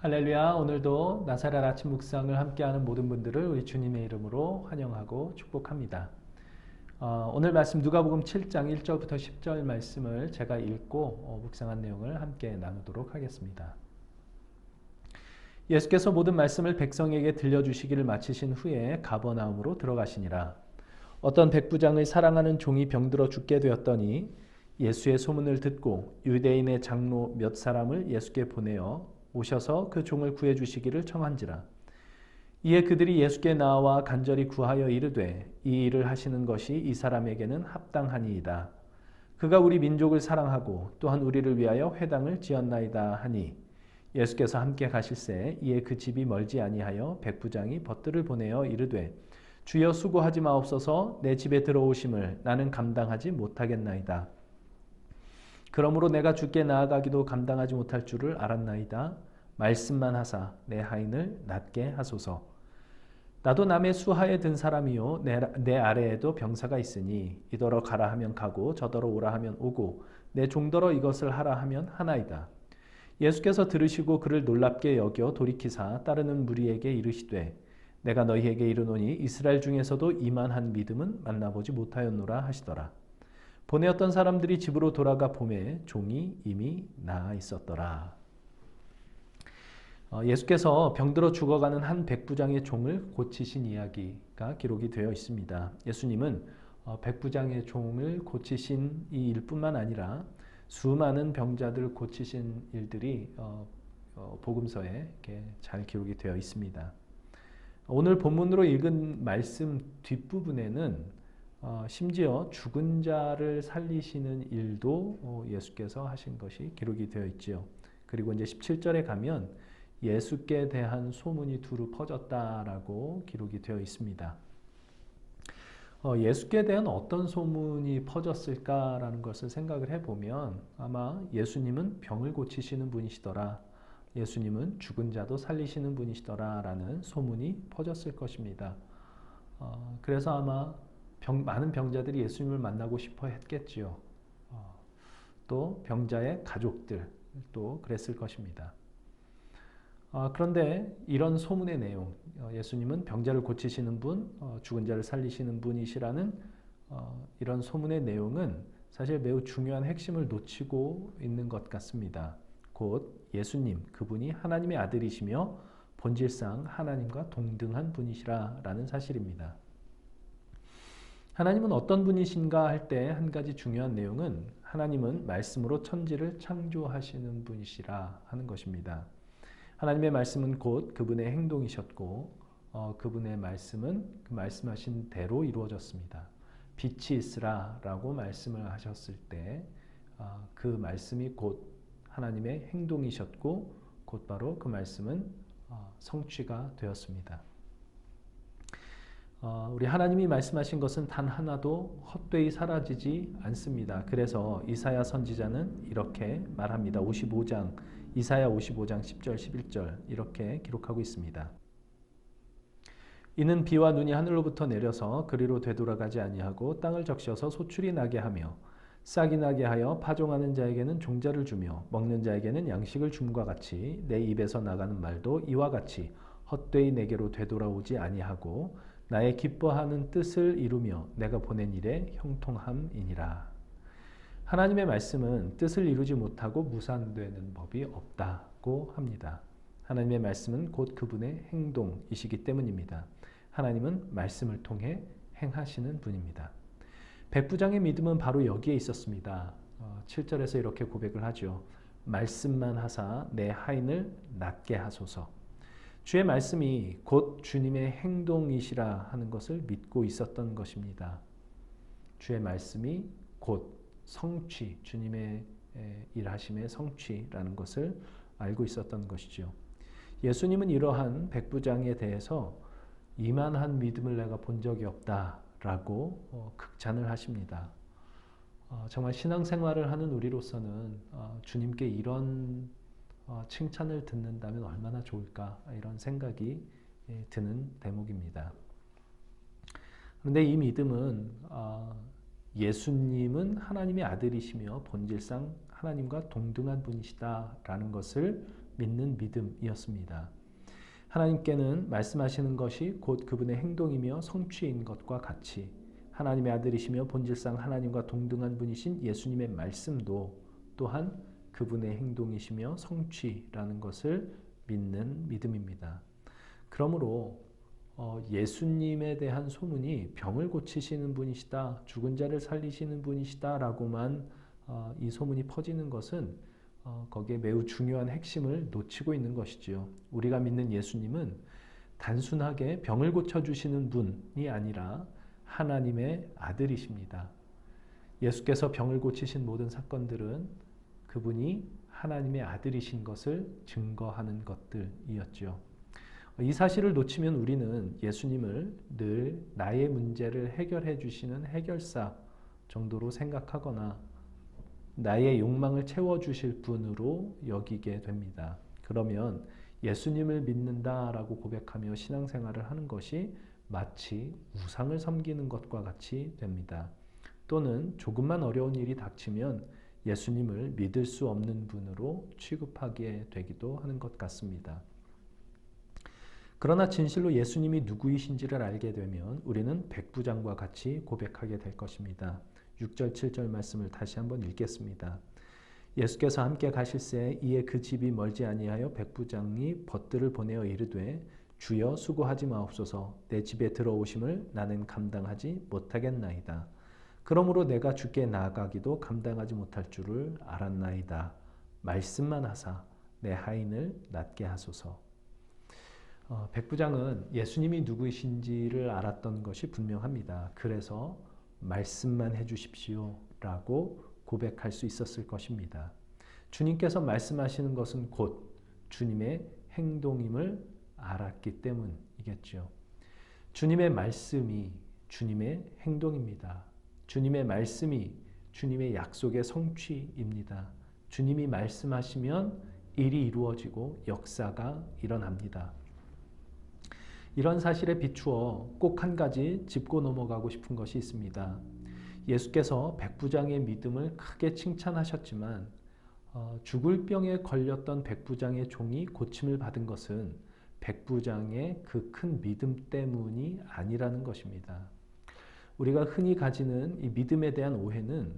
할렐루야. 오늘도 나사렛 아침 묵상을 함께하는 모든 분들을 우리 주님의 이름으로 환영하고 축복합니다. 오늘 말씀 누가복음 7장 1절부터 10절 말씀을 제가 읽고 묵상한 내용을 함께 나누도록 하겠습니다. 예수께서 모든 말씀을 백성에게 들려주시기를 마치신 후에 가버나움으로 들어가시니라. 어떤 백부장의 사랑하는 종이 병들어 죽게 되었더니 예수의 소문을 듣고 유대인의 장로 몇 사람을 예수께 보내어 오셔서 그 종을 구해 주시기를 청한지라. 이에 그들이 예수께 나와 간절히 구하여 이르되 이 일을 하시는 것이 이 사람에게는 합당하니이다. 그가 우리 민족을 사랑하고 또한 우리를 위하여 회당을 지었나이다 하니 예수께서 함께 가실새 이에 그 집이 멀지 아니하여 백부장이 벗들을 보내어 이르되 주여 수고하지 마옵소서. 내 집에 들어오심을 나는 감당하지 못하겠나이다. 그러므로 내가 주께 나아가기도 감당하지 못할 줄을 알았나이다. 말씀만 하사 내 하인을 낫게 하소서. 나도 남의 수하에 든 사람이요 내 아래에도 병사가 있으니 이더러 가라 하면 가고 저더러 오라 하면 오고 내 종더러 이것을 하라 하면 하나이다. 예수께서 들으시고 그를 놀랍게 여겨 돌이키사 따르는 무리에게 이르시되 내가 너희에게 이르노니 이스라엘 중에서도 이만한 믿음은 만나보지 못하였노라 하시더라. 보내었던 사람들이 집으로 돌아가 보매 종이 이미 나아 있었더라. 예수께서 병들어 죽어가는 한 백부장의 종을 고치신 이야기가 기록이 되어 있습니다. 예수님은 백부장의 종을 고치신 이 일뿐만 아니라 수많은 병자들을 고치신 일들이 복음서에 이렇게 잘 기록이 되어 있습니다. 오늘 본문으로 읽은 말씀 뒷부분에는 심지어 죽은 자를 살리시는 일도 예수께서 하신 것이 기록이 되어 있지요. 그리고 이제 17절에 가면 예수께 대한 소문이 두루 퍼졌다라고 기록이 되어 있습니다. 예수께 대한 어떤 소문이 퍼졌을까라는 것을 생각을 해보면 아마 예수님은 병을 고치시는 분이시더라. 예수님은 죽은 자도 살리시는 분이시더라 라는 소문이 퍼졌을 것입니다. 그래서 아마 많은 병자들이 예수님을 만나고 싶어 했겠지요. 또 병자의 가족들도 그랬을 것입니다. 그런데 이런 소문의 내용, 예수님은 병자를 고치시는 분, 죽은 자를 살리시는 분이시라는 이런 소문의 내용은 사실 매우 중요한 핵심을 놓치고 있는 것 같습니다. 곧 예수님, 그분이 하나님의 아들이시며 본질상 하나님과 동등한 분이시라는 사실입니다. 하나님은 어떤 분이신가 할 때 한 가지 중요한 내용은 하나님은 말씀으로 천지를 창조하시는 분이시라 하는 것입니다. 하나님의 말씀은 곧 그분의 행동이셨고 그분의 말씀은 그 말씀하신 대로 이루어졌습니다. 빛이 있으라 라고 말씀을 하셨을 때 그 말씀이 곧 하나님의 행동이셨고 곧바로 그 말씀은 성취가 되었습니다. 우리 하나님이 말씀하신 것은 단 하나도 헛되이 사라지지 않습니다. 그래서 이사야 선지자는 이렇게 말합니다. 이사야 55장 10절 11절 이렇게 기록하고 있습니다. 이는 비와 눈이 하늘로부터 내려서 그리로 되돌아가지 아니하고 땅을 적셔서 소출이 나게 하며 싹이 나게 하여 파종하는 자에게는 종자를 주며 먹는 자에게는 양식을 줌과 같이 내 입에서 나가는 말도 이와 같이 헛되이 내게로 되돌아오지 아니하고 나의 기뻐하는 뜻을 이루며 내가 보낸 일에 형통함이니라. 하나님의 말씀은 뜻을 이루지 못하고 무산되는 법이 없다고 합니다. 하나님의 말씀은 곧 그분의 행동이시기 때문입니다. 하나님은 말씀을 통해 행하시는 분입니다. 백부장의 믿음은 바로 여기에 있었습니다. 7절에서 이렇게 고백을 하죠. 말씀만 하사 내 하인을 낫게 하소서. 주의 말씀이 곧 주님의 행동이시라 하는 것을 믿고 있었던 것입니다. 주의 말씀이 곧 성취, 주님의 일하심의 성취라는 것을 알고 있었던 것이죠. 예수님은 이러한 백부장에 대해서 이만한 믿음을 내가 본 적이 없다라고 극찬을 하십니다. 정말 신앙생활을 하는 우리로서는 주님께 이런 칭찬을 듣는다면 얼마나 좋을까 이런 생각이 드는 대목입니다. 그런데 이 믿음은 예수님은 하나님의 아들이시며 본질상 하나님과 동등한 분이시다라는 것을 믿는 믿음이었습니다. 하나님께는 말씀하시는 것이 곧 그분의 행동이며 성취인 것과 같이 하나님의 아들이시며 본질상 하나님과 동등한 분이신 예수님의 말씀도 또한 그분의 행동이시며 성취라는 것을 믿는 믿음입니다. 그러므로 예수님에 대한 소문이 병을 고치시는 분이시다, 죽은 자를 살리시는 분이시다라고만 이 소문이 퍼지는 것은 거기에 매우 중요한 핵심을 놓치고 있는 것이지요. 우리가 믿는 예수님은 단순하게 병을 고쳐주시는 분이 아니라 하나님의 아들이십니다. 예수께서 병을 고치신 모든 사건들은 그분이 하나님의 아들이신 것을 증거하는 것들이었죠. 이 사실을 놓치면 우리는 예수님을 늘 나의 문제를 해결해 주시는 해결사 정도로 생각하거나 나의 욕망을 채워주실 분으로 여기게 됩니다. 그러면 예수님을 믿는다라고 고백하며 신앙생활을 하는 것이 마치 우상을 섬기는 것과 같이 됩니다. 또는 조금만 어려운 일이 닥치면 예수님을 믿을 수 없는 분으로 취급하게 되기도 하는 것 같습니다. 그러나 진실로 예수님이 누구이신지를 알게 되면 우리는 백부장과 같이 고백하게 될 것입니다. 6절 7절 말씀을 다시 한번 읽겠습니다. 예수께서 함께 가실새 이에 그 집이 멀지 아니하여 백부장이 벗들을 보내어 이르되 주여 수고하지 마옵소서 내 집에 들어오심을 나는 감당하지 못하겠나이다. 그러므로 내가 주께 나아가기도 감당하지 못할 줄을 알았나이다. 말씀만 하사 내 하인을 낫게 하소서. 백부장은 예수님이 누구이신지를 알았던 것이 분명합니다. 그래서 말씀만 해주십시오 라고 고백할 수 있었을 것입니다. 주님께서 말씀하시는 것은 곧 주님의 행동임을 알았기 때문이겠죠. 주님의 말씀이 주님의 행동입니다. 주님의 말씀이 주님의 약속의 성취입니다. 주님이 말씀하시면 일이 이루어지고 역사가 일어납니다. 이런 사실에 비추어 꼭 한 가지 짚고 넘어가고 싶은 것이 있습니다. 예수께서 백부장의 믿음을 크게 칭찬하셨지만 죽을 병에 걸렸던 백부장의 종이 고침을 받은 것은 백부장의 그 큰 믿음 때문이 아니라는 것입니다. 우리가 흔히 가지는 이 믿음에 대한 오해는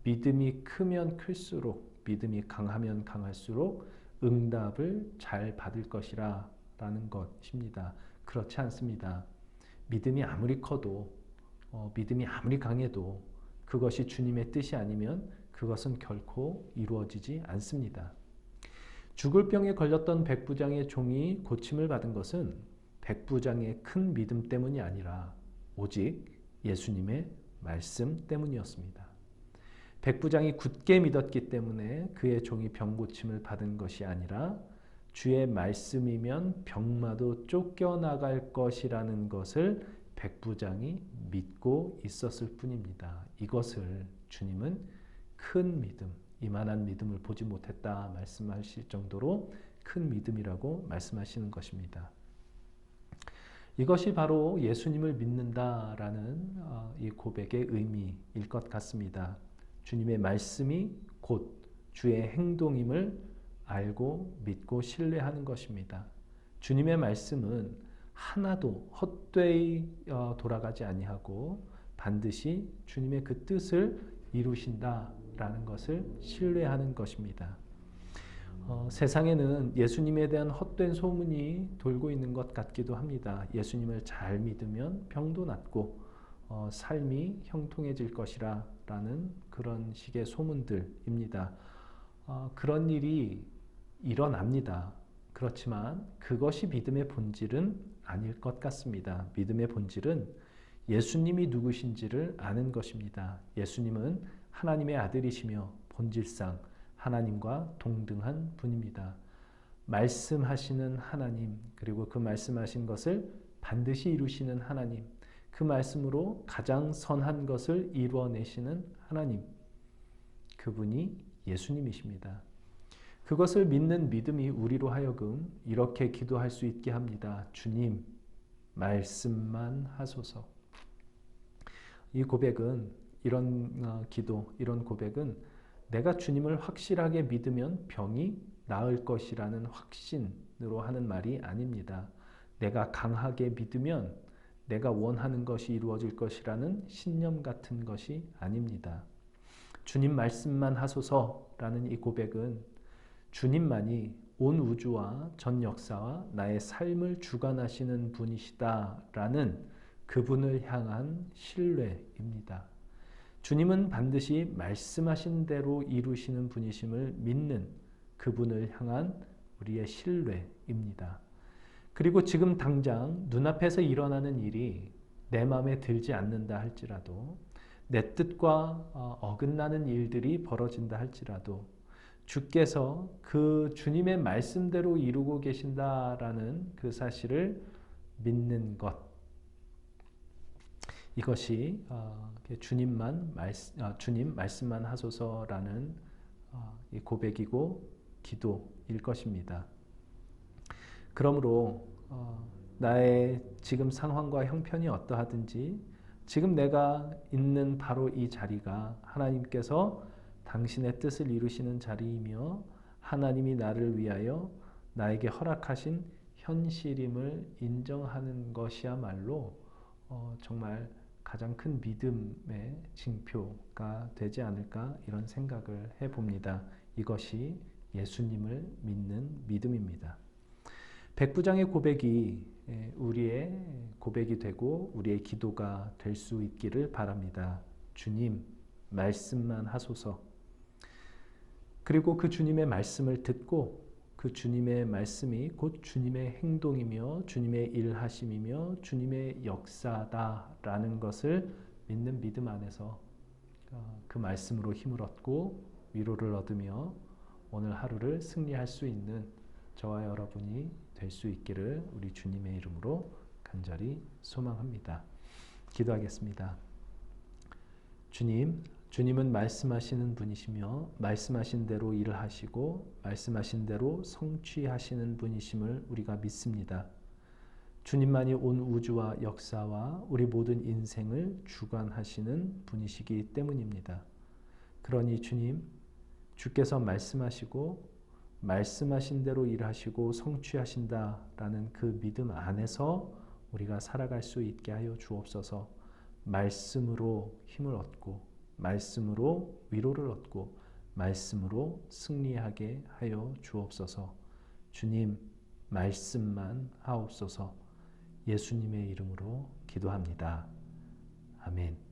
믿음이 크면 클수록, 믿음이 강하면 강할수록 응답을 잘 받을 것이라 라는 것입니다. 그렇지 않습니다. 믿음이 아무리 커도 믿음이 아무리 강해도 그것이 주님의 뜻이 아니면 그것은 결코 이루어지지 않습니다. 죽을 병에 걸렸던 백부장의 종이 고침을 받은 것은 백부장의 큰 믿음 때문이 아니라 오직 예수님의 말씀 때문이었습니다. 백부장이 굳게 믿었기 때문에 그의 종이 병 고침을 받은 것이 아니라 주의 말씀이면 병마도 쫓겨나갈 것이라는 것을 백부장이 믿고 있었을 뿐입니다. 이것을 주님은 큰 믿음, 이만한 믿음을 보지 못했다 말씀하실 정도로 큰 믿음이라고 말씀하시는 것입니다. 이것이 바로 예수님을 믿는다라는 이 고백의 의미일 것 같습니다. 주님의 말씀이 곧 주의 행동임을 알고 믿고 신뢰하는 것입니다. 주님의 말씀은 하나도 헛되이 돌아가지 아니하고 반드시 주님의 그 뜻을 이루신다라는 것을 신뢰하는 것입니다. 세상에는 예수님에 대한 헛된 소문이 돌고 있는 것 같기도 합니다. 예수님을 잘 믿으면 병도 낫고 삶이 형통해질 것이라 라는 그런 식의 소문들입니다. 그런 일이 일어납니다. 그렇지만 그것이 믿음의 본질은 아닐 것 같습니다. 믿음의 본질은 예수님이 누구신지를 아는 것입니다. 예수님은 하나님의 아들이시며 본질상 하나님과 동등한 분입니다. 말씀하시는 하나님, 그리고 그 말씀하신 것을 반드시 이루시는 하나님, 그 말씀으로 가장 선한 것을 이루어내시는 하나님, 그분이 예수님이십니다. 그것을 믿는 믿음이 우리로 하여금 이렇게 기도할 수 있게 합니다. 주님, 말씀만 하소서. 이 고백은, 이런 기도, 이런 고백은 내가 주님을 확실하게 믿으면 병이 나을 것이라는 확신으로 하는 말이 아닙니다. 내가 강하게 믿으면 내가 원하는 것이 이루어질 것이라는 신념 같은 것이 아닙니다. 주님 말씀만 하소서라는 이 고백은 주님만이 온 우주와 전 역사와 나의 삶을 주관하시는 분이시다라는 그분을 향한 신뢰입니다. 주님은 반드시 말씀하신 대로 이루시는 분이심을 믿는 그분을 향한 우리의 신뢰입니다. 그리고 지금 당장 눈앞에서 일어나는 일이 내 마음에 들지 않는다 할지라도 내 뜻과 어긋나는 일들이 벌어진다 할지라도 주께서 그 주님의 말씀대로 이루고 계신다라는 그 사실을 믿는 것, 이것이 주님 말씀만 하소서라는 이 고백이고 기도일 것입니다. 그러므로 나의 지금 상황과 형편이 어떠하든지 지금 내가 있는 바로 이 자리가 하나님께서 당신의 뜻을 이루시는 자리이며 하나님이 나를 위하여 나에게 허락하신 현실임을 인정하는 것이야말로 정말 가장 큰 믿음의 징표가 되지 않을까 이런 생각을 해봅니다. 이것이 예수님을 믿는 믿음입니다. 백부장의 고백이 우리의 고백이 되고 우리의 기도가 될 수 있기를 바랍니다. 주님, 말씀만 하소서. 그리고 그 주님의 말씀을 듣고 그 주님의 말씀이 곧 주님의 행동이며 주님의 일하심이며 주님의 역사다라는 것을 믿는 믿음 안에서 그 말씀으로 힘을 얻고 위로를 얻으며 오늘 하루를 승리할 수 있는 저와 여러분이 될 수 있기를 우리 주님의 이름으로 간절히 소망합니다. 기도하겠습니다. 주님은 말씀하시는 분이시며 말씀하신 대로 일을 하시고 말씀하신 대로 성취하시는 분이심을 우리가 믿습니다. 주님만이 온 우주와 역사와 우리 모든 인생을 주관하시는 분이시기 때문입니다. 그러니 주님, 주께서 말씀하시고 말씀하신 대로 일하시고 성취하신다라는 그 믿음 안에서 우리가 살아갈 수 있게 하여 주옵소서. 말씀으로 힘을 얻고 말씀으로 위로를 얻고 말씀으로 승리하게 하여 주옵소서. 주님, 말씀만 하옵소서. 예수님의 이름으로 기도합니다. 아멘.